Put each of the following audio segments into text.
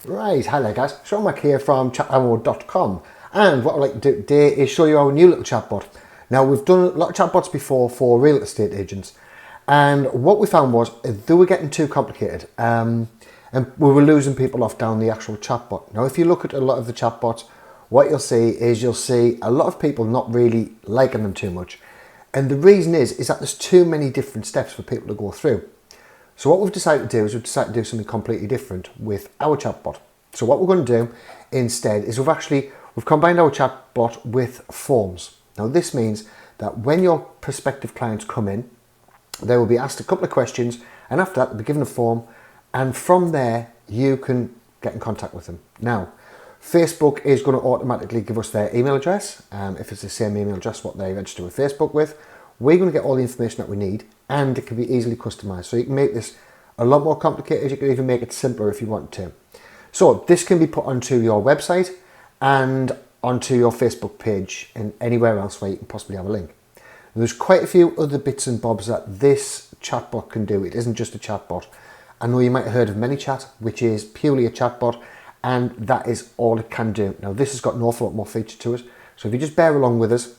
Right, hello guys, Sean Mack here from chatamo.com, and what I'd like to do today is show you our new little chatbot. Now, we've done a lot of chatbots before for real estate agents, and what we found was they were getting too complicated, and we were losing people off down the actual chatbot. Now, if you look at a lot of the chatbots, what you'll see a lot of people not really liking them too much, and the reason is that there's too many different steps for people to go through. So what we've decided to do is we've decided to do something completely different with our chatbot. So what we're going to do instead is we've combined our chatbot with forms. Now this means that when your prospective clients come in, they will be asked a couple of questions, and after that they'll be given a form, and from there you can get in contact with them. Now, Facebook is going to automatically give us their email address. If it's the same email address what they register with Facebook with, we're going to get all the information that we need, and it can be easily customized. So you can make this a lot more complicated. You can even make it simpler if you want to. So this can be put onto your website and onto your Facebook page and anywhere else where you can possibly have a link. There's quite a few other bits and bobs that this chatbot can do. It isn't just a chatbot. I know you might have heard of ManyChat, which is purely a chatbot, and that is all it can do. Now this has got an awful lot more feature to it. So if you just bear along with us,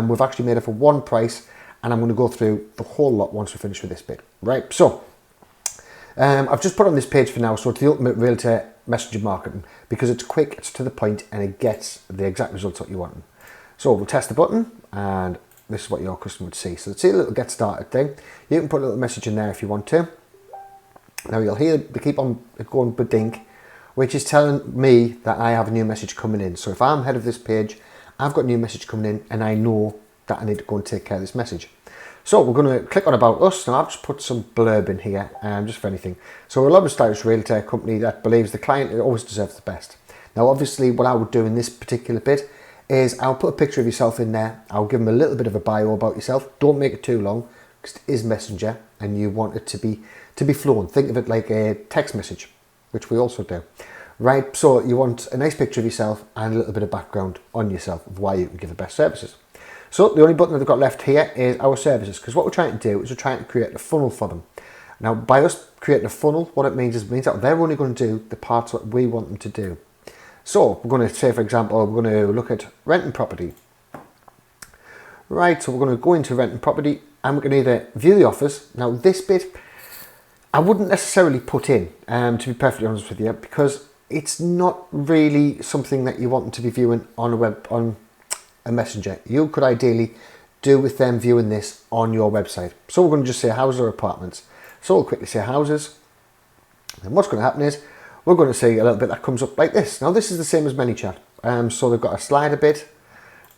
we've actually made it for one price, and I'm going to go through the whole lot once we finish with this bit. Right, so I've just put on this page for now, so it's the ultimate realtor messenger marketing, because it's quick, it's to the point, and it gets the exact results that you want. So we'll test the button, and this is what your customer would see. So let's see a little get started thing. You can put a little message in there if you want to. Now you'll hear they keep on going badink, which is telling me that I have a new message coming in. So if I'm head of this page, I've got a new message coming in, and I know that I need to go and take care of this message. So we're going to click on About Us. Now I've just put some blurb in here, just for anything. So we're a love stylish realtor company that believes the client always deserves the best. Now obviously what I would do in this particular bit is I'll put a picture of yourself in there. I'll give them a little bit of a bio about yourself. Don't make it too long, because it is Messenger and you want it to be flowing. Think of it like a text message, which we also do. Right, so you want a nice picture of yourself and a little bit of background on yourself of why you can give the best services. So the only button that they've got left here is our services, because what we're trying to do is we're trying to create a funnel for them. Now, by us creating a funnel, what it means that they're only going to do the parts that we want them to do. So we're going to say, for example, we're going to look at renting property. Right, so we're going to go into renting property, and we can either view the offers. Now this bit, I wouldn't necessarily put in, to be perfectly honest with you, because it's not really something that you want them to be viewing on a messenger. You could ideally do with them viewing this on your website. So we're going to just say houses or apartments. So we'll quickly say houses. And what's going to happen is we're going to see a little bit that comes up like this. Now this is the same as ManyChat. So they've got a slider bit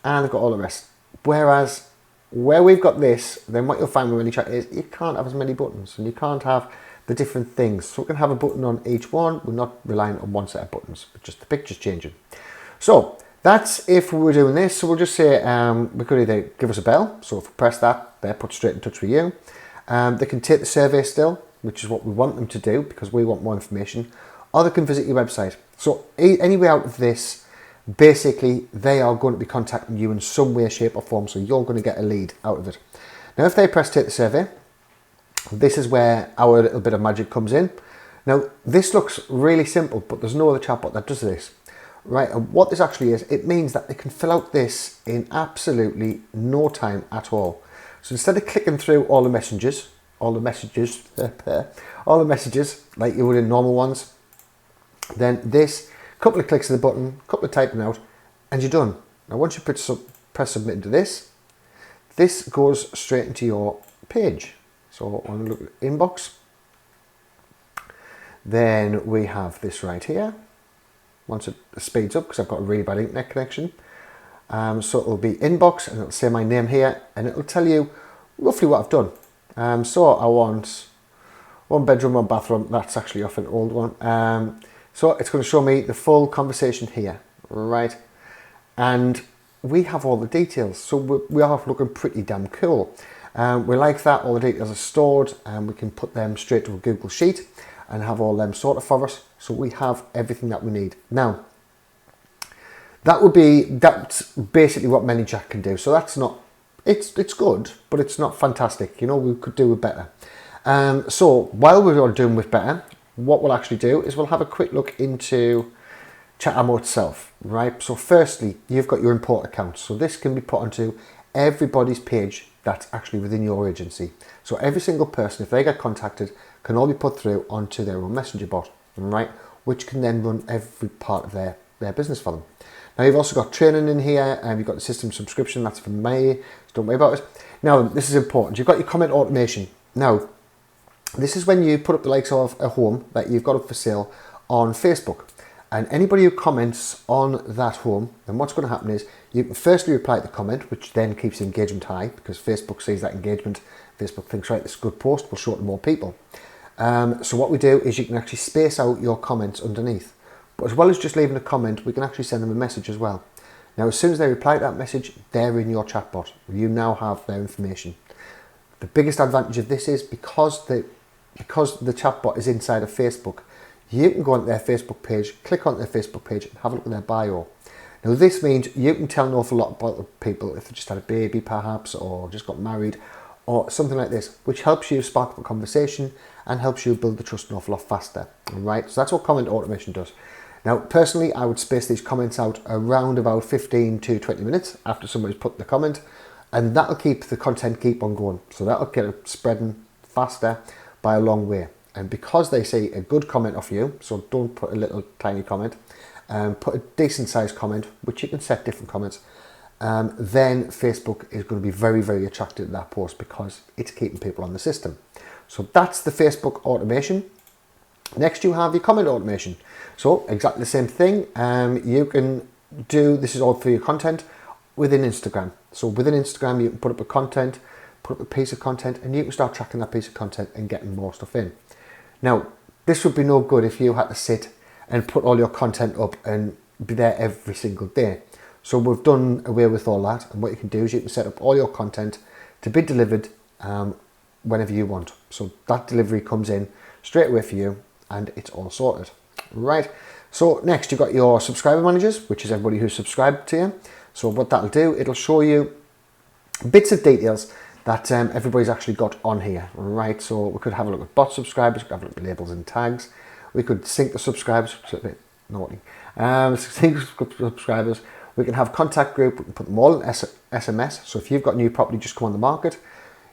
and they've got all the rest. Whereas where we've got this, then what you'll find with ManyChat is you can't have as many buttons and you can't have the different things. So we can have a button on each one. We're not relying on one set of buttons, but just the picture's changing. So that's if we were doing this. So we'll just say we could either give us a bell. So if we press that, they're put straight in touch with you. They can take the survey still, which is what we want them to do because we want more information. Or they can visit your website. So anyway out of this, basically they are going to be contacting you in some way, shape or form. So you're going to get a lead out of it. Now if they press take the survey, this is where our little bit of magic comes in. Now this looks really simple, but there's no other chatbot that does this. Right, and what this actually is, it means that they can fill out this in absolutely no time at all. So instead of clicking through all the messages like you would in normal ones, then this, couple of clicks of the button, couple of typing out, and you're done. Now once you press submit into this, this goes straight into your page. So I'm going to look at inbox. Then we have this right here. Once it speeds up, because I've got a really bad internet connection. So it'll be inbox, and it'll say my name here, and it'll tell you roughly what I've done. So I want 1 bedroom, 1 bathroom. That's actually off an old one. So it's going to show me the full conversation here, right? And we have all the details, so we are looking pretty damn cool. We like that all the details are stored, and we can put them straight to a Google Sheet and have all them sorted for us. So we have everything that we need. Now, that's basically what ManyChat can do. So that's not, it's good, but it's not fantastic. You know, we could do with better. So while we are doing with better, what we'll actually do is we'll have a quick look into Chatamo itself, right? So firstly, you've got your import account. So this can be put onto everybody's page that's actually within your agency. So every single person, if they get contacted, can all be put through onto their own messenger bot, right? Which can then run every part of their business for them. Now you've also got training in here, and you've got the system subscription, that's for me, so don't worry about it. Now this is important, you've got your comment automation. Now this is when you put up the likes of a home that you've got up for sale on Facebook, and anybody who comments on that home, then what's going to happen is you can firstly reply to the comment, which then keeps the engagement high because Facebook sees that engagement. Facebook thinks, right, this is a good post, we'll show it to more people. So what we do is you can actually space out your comments underneath. But as well as just leaving a comment, we can actually send them a message as well. Now, as soon as they reply to that message, they're in your chatbot. You now have their information. The biggest advantage of this is because the chatbot is inside of Facebook, you can go onto their Facebook page, click on their Facebook page and have a look at their bio. Now, this means you can tell an awful lot about the people if they just had a baby perhaps, or just got married, or something like this, which helps you spark up a conversation and helps you build the trust an awful lot faster. All right, so that's what comment automation does. Now, personally, I would space these comments out around about 15 to 20 minutes after somebody's put the comment, and that'll keep the content keep on going. So that'll get it spreading faster by a long way. And because they see a good comment off you, so don't put a little tiny comment, put a decent sized comment, which you can set different comments, then Facebook is going to be very, very attracted to that post because it's keeping people on the system. So that's the Facebook automation. Next, you have your comment automation. So exactly the same thing. You can do, this is all for your content within Instagram. So within Instagram, you can put up a piece of content, and you can start tracking that piece of content and getting more stuff in. Now, this would be no good if you had to sit and put all your content up and be there every single day. So we've done away with all that, and what you can do is you can set up all your content to be delivered whenever you want. So that delivery comes in straight away for you, and it's all sorted. Right, so next you've got your subscriber managers, which is everybody who's subscribed to you. So what that'll do, it'll show you bits of details that everybody's actually got on here. Right, so we could have a look at bot subscribers, we could have a look at labels and tags, we could sync the subscribers, which is a bit naughty, sync subscribers, we can have contact group, we can put them all in SMS, so if you've got new property just come on the market,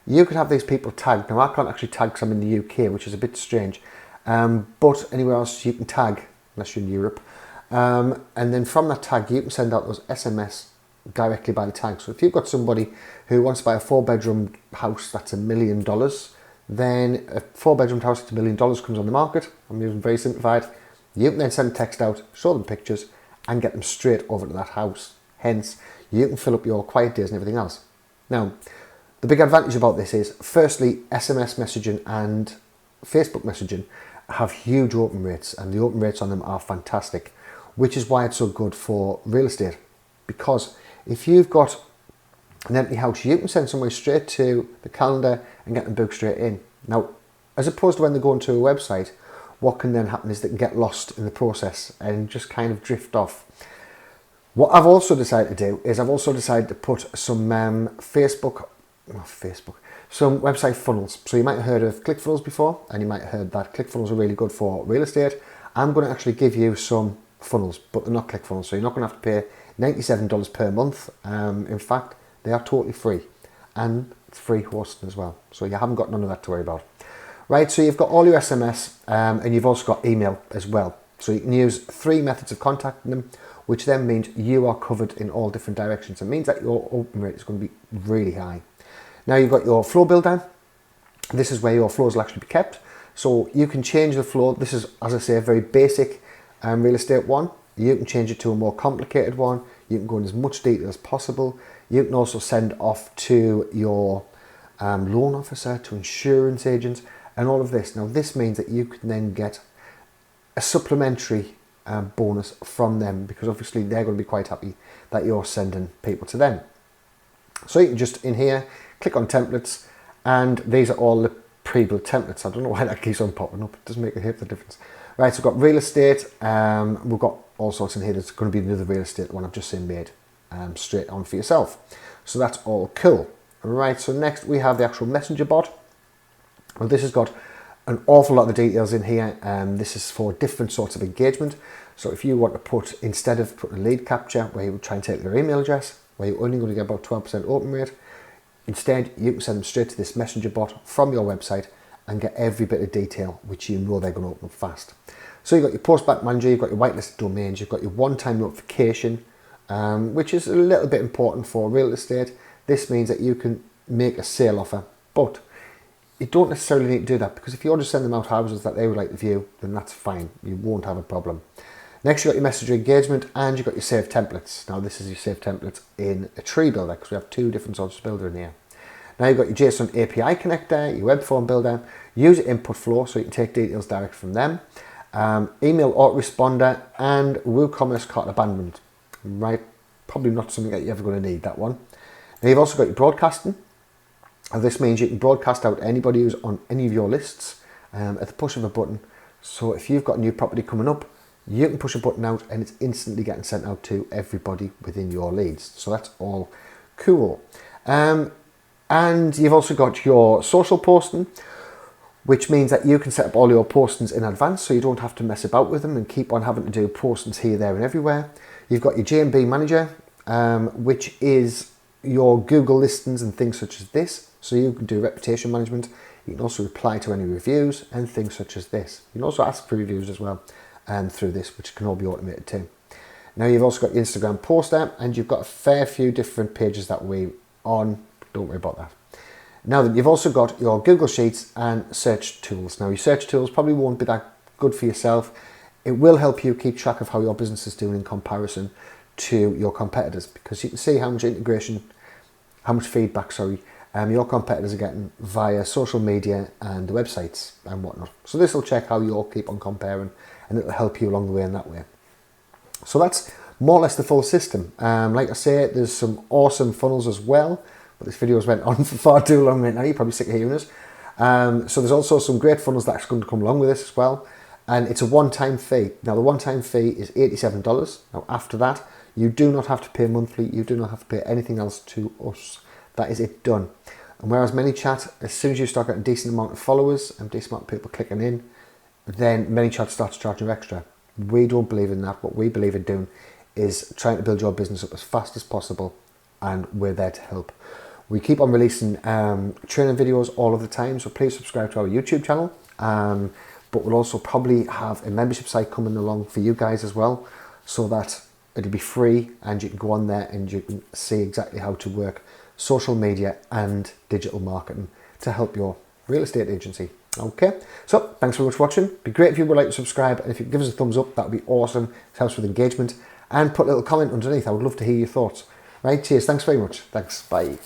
you could have these people tagged. Now I can't actually tag because I'm in the UK, which is a bit strange. But anywhere else you can tag, unless you're in Europe. And then from that tag, you can send out those SMS directly by the tag. So if you've got somebody who wants to buy a 4-bedroom house that's $1 million, then a 4-bedroom house that's $1 million comes on the market. I'm using very simplified. You can then send a text out, show them pictures, and get them straight over to that house. Hence, you can fill up your quiet days and everything else. Now, the big advantage about this is, firstly, SMS messaging and Facebook messaging have huge open rates, and the open rates on them are fantastic, which is why it's so good for real estate. Because if you've got an empty house, you can send somebody straight to the calendar and get them booked straight in. Now, as opposed to when they go into a website, what can then happen is they can get lost in the process and just kind of drift off. What I've also decided to do is I've also decided to put some some website funnels. So you might have heard of ClickFunnels before, and you might have heard that ClickFunnels are really good for real estate. I'm going to actually give you some funnels, but they're not ClickFunnels, so you're not going to have to pay $97 per month. In fact, they are totally free, and it's free hosting as well. So you haven't got none of that to worry about. Right, so you've got all your SMS, and you've also got email as well. So you can use 3 methods of contacting them, which then means you are covered in all different directions. It means that your open rate is going to be really high. Now you've got your flow builder. This is where your flows will actually be kept. So you can change the flow. This is, as I say, a very basic real estate one. You can change it to a more complicated one. You can go in as much detail as possible. You can also send off to your loan officer, to insurance agents, and all of this. Now this means that you can then get a supplementary bonus from them, because obviously they're going to be quite happy that you're sending people to them. So you can just, in here, click on templates, and these are all the pre-built templates. I don't know why that keeps on popping up. It doesn't make a heap of difference. Right, so we've got real estate. We've got all sorts in here. There's going to be another real estate one I've just seen made straight on for yourself. So that's all cool. Right, so next we have the actual messenger bot. Well, this has got an awful lot of the details in here. This is for different sorts of engagement. So if you want to put, instead of putting a lead capture where you would try and take their email address, where you're only going to get about 12% open rate, instead you can send them straight to this messenger bot from your website and get every bit of detail which you know they're going to open up fast. So you've got your postback manager, you've got your whitelisted domains, you've got your one-time notification, which is a little bit important for real estate. This means that you can make a sale offer, but you don't necessarily need to do that, because if you just send them out houses that they would like to view, then that's fine. You won't have a problem. Next, you've got your messenger engagement and you've got your saved templates. Now, this is your saved templates in a tree builder, because we have two different sorts of builder in here. Now, you've got your JSON API connector, your web form builder, user input flow, so you can take details direct from them, email autoresponder, and WooCommerce cart abandonment. Right? Probably not something that you're ever going to need, that one. Now, you've also got your broadcasting. And this means you can broadcast out anybody who's on any of your lists at the push of a button. So if you've got a new property coming up, you can push a button out and it's instantly getting sent out to everybody within your leads. So that's all cool. And you've also got your social posting, which means that you can set up all your postings in advance, so you don't have to mess about with them and keep on having to do postings here, there and everywhere. You've got your J&B manager, which is your Google listings and things such as this. So you can do reputation management. You can also reply to any reviews and things such as this. You can also ask for reviews as well through this, which can all be automated too. Now, you've also got your Instagram poster, and you've got a fair few different pages that we're on. Don't worry about that. Now, then, you've also got your Google Sheets and search tools. Now, your search tools probably won't be that good for yourself. It will help you keep track of how your business is doing in comparison to your competitors, because you can see how much feedback, your competitors are getting via social media and the websites and whatnot. So this will check how you'll keep on comparing, and it'll help you along the way in that way. So that's more or less the full system. Like I say, there's some awesome funnels as well, but this video has went on for far too long right now. You're probably sick of hearing us. So there's also some great funnels that's going to come along with this as well. And it's a one-time fee. Now, the one-time fee is $87. Now, after that, you do not have to pay monthly. You do not have to pay anything else to us. That is it done. And whereas ManyChat, as soon as you start getting a decent amount of followers and decent amount of people clicking in, then ManyChat starts charging you extra. We don't believe in that. What we believe in doing is trying to build your business up as fast as possible, and we're there to help. We keep on releasing training videos all of the time, so please subscribe to our YouTube channel. But we'll also probably have a membership site coming along for you guys as well, so that it'll be free and you can go on there and you can see exactly how to work social media and digital marketing to help your real estate agency. Okay, so thanks very much for watching. It'd be great if you would like to subscribe, and if you give us a thumbs up, that would be awesome. It helps with engagement, and put a little comment underneath. I would love to hear your thoughts. Right, cheers, thanks very much. Thanks, bye.